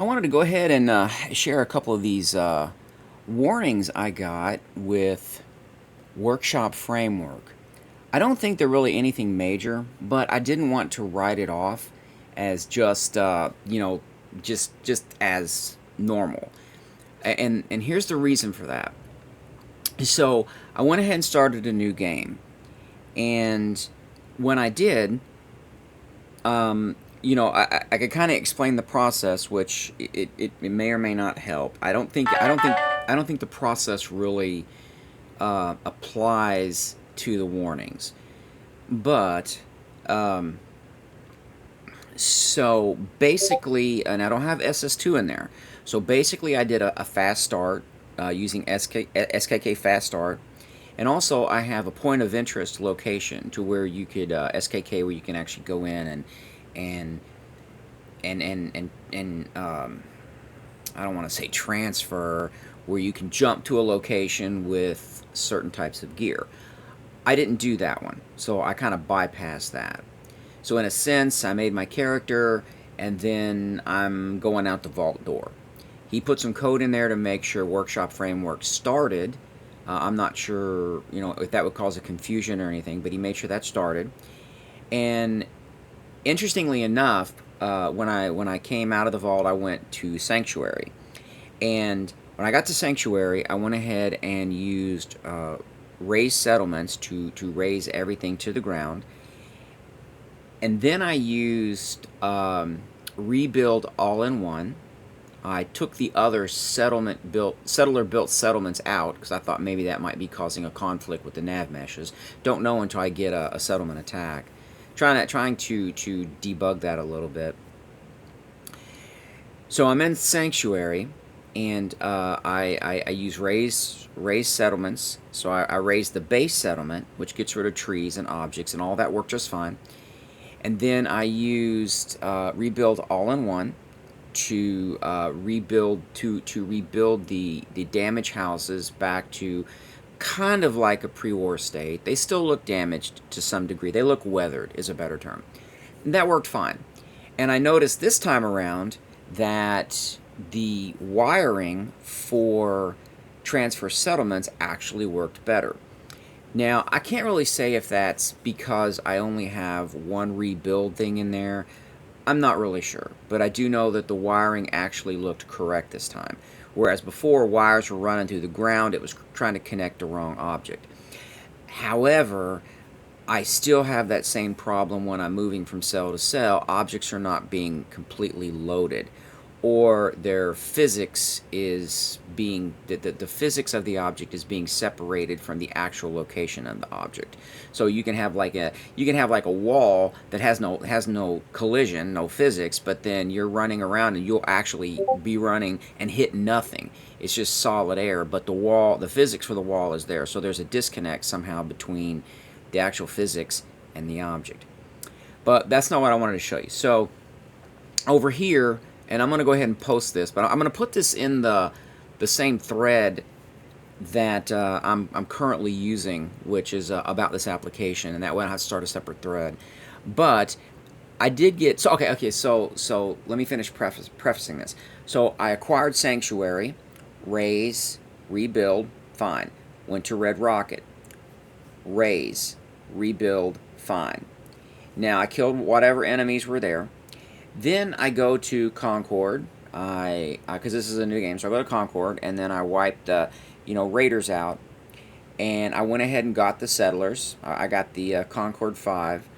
I wanted to go ahead and share a couple of these warnings I got with Workshop Framework. I don't think they're really anything major, but I didn't want to write it off as just just as normal. And here's the reason for that. So I went ahead and started a new game, and when I did, I could kind of explain the process, which it may or may not help. I don't think the process really applies to the warnings. But so basically, and I don't have SS2 in there. So basically, I did a fast start using SKK fast start. And also, I have a point of interest location to where you could SKK, where you can actually go in and and I don't want to say transfer, where you can jump to a location with certain types of gear. I didn't do that one, so I kind of bypassed that. So in a sense, I made my character, and then I'm going out the vault door. He put some code in there to make sure Workshop Framework started. I'm not sure, if that would cause a confusion or anything, but he made sure that started. And interestingly enough, when I came out of the vault, I went to Sanctuary, and when I got to Sanctuary, I went ahead and used raise settlements to raise everything to the ground, and then I used rebuild all in one. I took the other settler built settlements out because I thought maybe that might be causing a conflict with the nav meshes. Don't know until I get a settlement attack. Trying to debug that a little bit. So I'm in Sanctuary, and I use raise settlements. So I raised the base settlement, which gets rid of trees and objects, and all that worked just fine. And then I used rebuild all in one to rebuild the damaged houses back to kind of like a pre-war state. They still look damaged to some degree. They look weathered is a better term. And that worked fine. And I noticed this time around that the wiring for transfer settlements actually worked better. Now, I can't really say if that's because I only have one rebuild thing in there. I'm not really sure, but I do know that the wiring actually looked correct this time. Whereas before, wires were running through the ground, it was trying to connect the wrong object. However, I still have that same problem when I'm moving from cell to cell. Objects are not being completely loaded, or their physics is being the physics of the object is being separated from the actual location of the object. So you can have like a wall that has no collision, no physics, but then you're running around and you'll actually be running and hit nothing. It's just solid air, but the physics for the wall is there. So there's a disconnect somehow between the actual physics and the object. But that's not what I wanted to show you. So over here, and I'm going to go ahead and post this, but I'm going to put this in the same thread that I'm currently using, which is about this application, and that way I don't have to start a separate thread. But I did get so let me finish prefacing this. So I acquired Sanctuary, raise, rebuild, fine. Went to Red Rocket, raise, rebuild, fine. Now I killed whatever enemies were there. Then I go to Concord, because this is a new game, so I go to Concord, and then I wiped the, raiders out, and I went ahead and got the settlers. I got the Concord 5,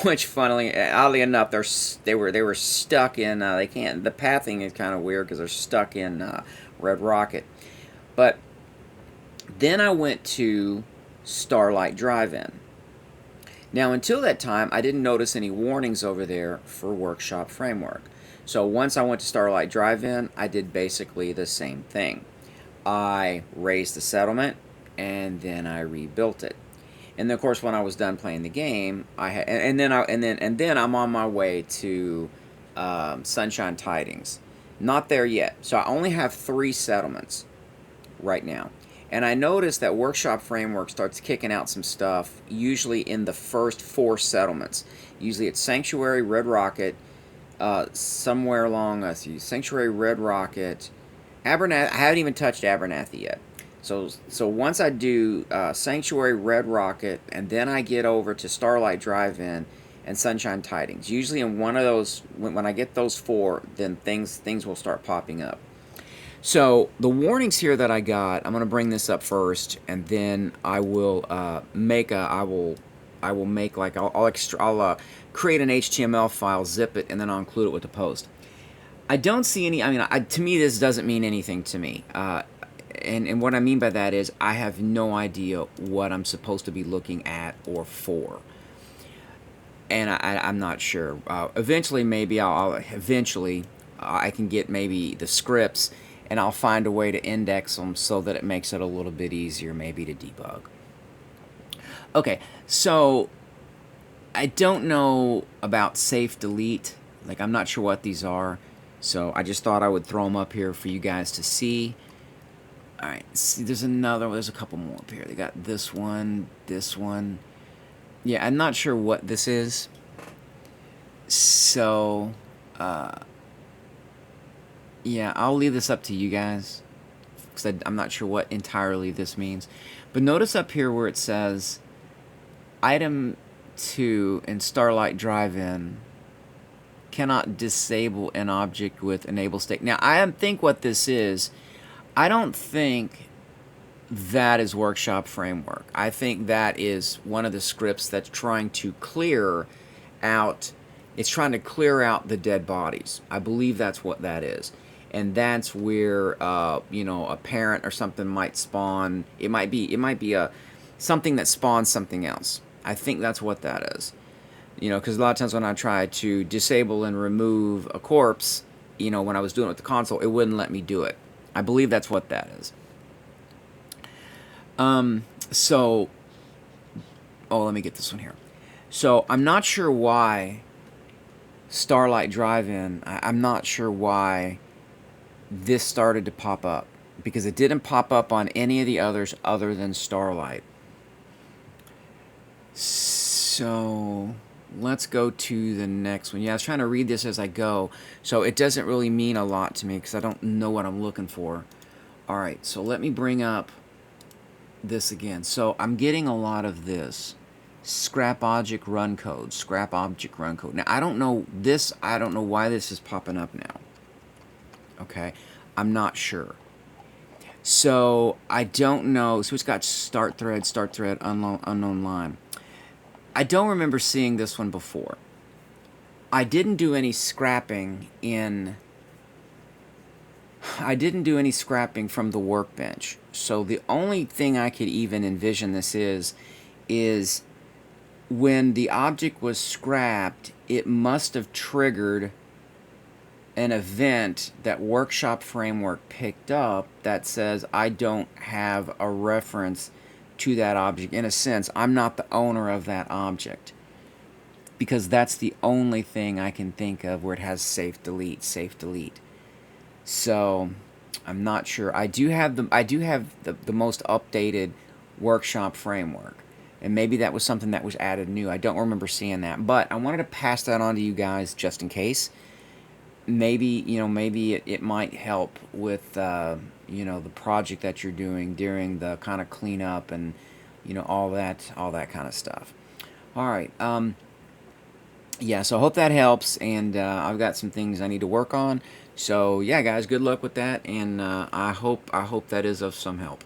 which, oddly enough, they were stuck in. They can't. The pathing is kind of weird because they're stuck in Red Rocket. But then I went to Starlight Drive-In. Now, until that time, I didn't notice any warnings over there for Workshop Framework. So once I went to Starlight Drive-In, I did basically the same thing. I raised the settlement, and then I rebuilt it. And then, of course, when I was done playing the game, then I'm on my way to Sunshine Tidings. Not there yet. So I only have 3 settlements right now. And I noticed that Workshop Framework starts kicking out some stuff, usually in the first 4 settlements. Usually it's Sanctuary, Red Rocket, somewhere along, let's see, Sanctuary, Red Rocket, Abernathy. I haven't even touched Abernathy yet. So once I do Sanctuary, Red Rocket, and then I get over to Starlight Drive-In and Sunshine Tidings. Usually in one of those, when I get those four, then things will start popping up. So the warnings here that I got, I'm going to bring this up first, and then I will I will make like I'll create an HTML file, zip it, and then I'll include it with the post. I don't see any. I mean, to me, this doesn't mean anything to me. And what I mean by that is I have no idea what I'm supposed to be looking at or for, and I'm not sure. Eventually, maybe I can get maybe the scripts, and I'll find a way to index them so that it makes it a little bit easier maybe to debug. Okay, so I don't know about safe delete. Like, I'm not sure what these are, so I just thought I would throw them up here for you guys to see. All right, see, there's a couple more up here. They got this one. Yeah, I'm not sure what this is. So, yeah, I'll leave this up to you guys, because I'm not sure what entirely this means. But notice up here where it says item 2 in Starlight Drive-In cannot disable an object with enable state. Now, I think what this is, I don't think that is Workshop Framework. I think that is one of the scripts that's trying to clear out, it's trying to clear out the dead bodies. I believe that's what that is. And that's where, you know, a parent or something might spawn. It might be something that spawns something else. I think that's what that is. You know, because a lot of times when I try to disable and remove a corpse, you know, when I was doing it with the console, it wouldn't let me do it. I believe that's what that is. So, oh, let me get this one here. So, I'm not sure why Starlight Drive-In, I'm not sure why this started to pop up, because it didn't pop up on any of the others other than Starlight. So let's go to the next one. Yeah, I was trying to read this as I go, so it doesn't really mean a lot to me because I don't know what I'm looking for. Alright, so let me bring up this again. So I'm getting a lot of this. Scrap object run code. Scrap object run code. Now, I don't know why this is popping up now. Okay, I'm not sure. So I don't know. So it's got start thread, unknown line. I don't remember seeing this one before. I didn't do any scrapping from the workbench. So the only thing I could even envision this is when the object was scrapped, it must have triggered an event that Workshop Framework picked up that says I don't have a reference to that object. In a sense, I'm not the owner of that object, because that's the only thing I can think of where it has safe delete. So I'm not sure. I do have the most updated Workshop Framework, and maybe that was something that was added new. I don't remember seeing that, but I wanted to pass that on to you guys just in case. Maybe it might help with you know, the project that you're doing during the kind of cleanup and, you know, all that kind of stuff. All right. Yeah, so I hope that helps, and I've got some things I need to work on. So yeah, guys, good luck with that, and I hope that is of some help.